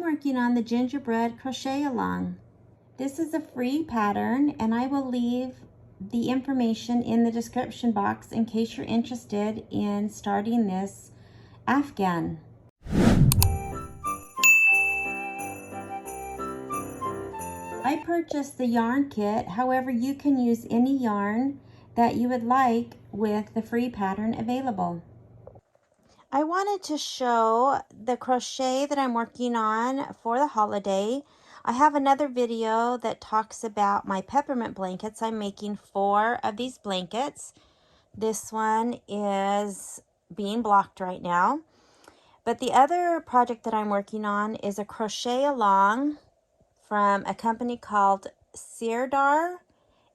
working on the Gingerbread Crochet Along. This is a free pattern, and I will leave the information in the description box in case you're interested in starting this Afghan. I purchased the yarn kit, however you can use any yarn that you would like with the free pattern available. I wanted to show the crochet that I'm working on for the holiday. I have another video that talks about my peppermint blankets. I'm making 4 of these blankets. This one is being blocked right now. But the other project that I'm working on is a crochet along from a company called Gingerbread,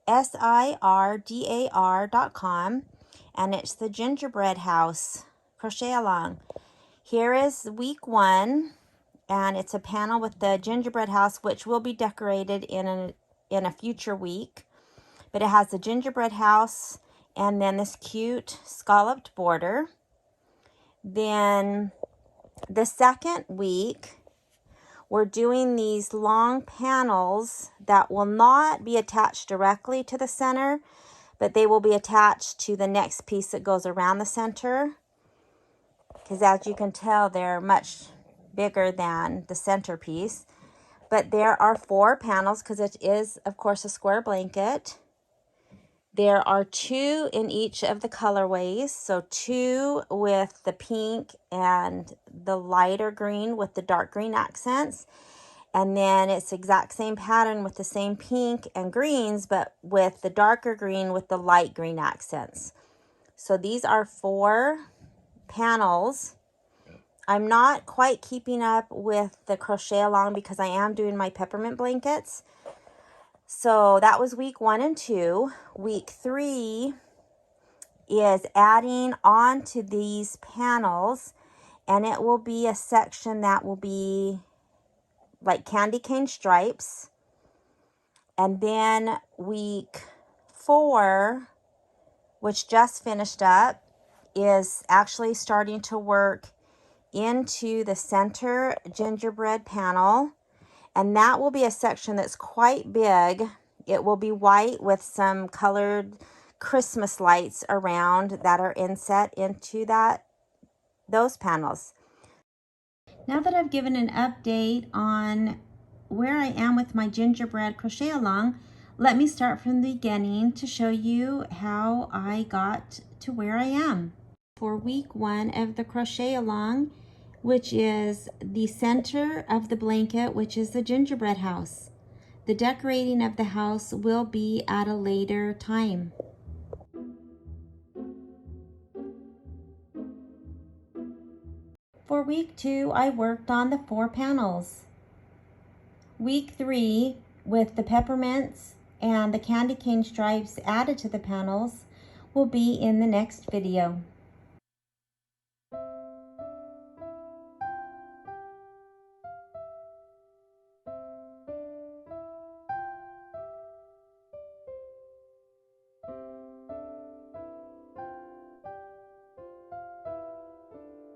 Sirdar.com, and it's the gingerbread house crochet along. Here is week 1, and it's a panel with the gingerbread house, which will be decorated in a future week. But it has the gingerbread house and then this cute scalloped border. Then the second week, we're doing these long panels that will not be attached directly to the center, but they will be attached to the next piece that goes around the center. Because as you can tell, they're much bigger than the centerpiece. But there are 4 panels because it is, of course, a square blanket. There are 2 in each of the colorways. So 2 with the pink and the lighter green with the dark green accents. And then it's the exact same pattern with the same pink and greens, but with the darker green with the light green accents. So these are 4 panels. I'm not quite keeping up with the crochet along because I am doing my peppermint blankets. So that was week 1 and 2. Week 3 is adding on to these panels, and it will be a section that will be like candy cane stripes. And then week 4, which just finished up, is actually starting to work into the center gingerbread panel, and that will be a section that's quite big. It will be white with some colored Christmas lights around that are inset into those panels. Now that I've given an update on where I am with my gingerbread crochet along, let me start from the beginning to show you how I got to where I am. For week 1 of the crochet along, which is the center of the blanket, which is the gingerbread house. The decorating of the house will be at a later time. For week 2, I worked on the 4 panels. Week 3, with the peppermints and the candy cane stripes added to the panels, will be in the next video.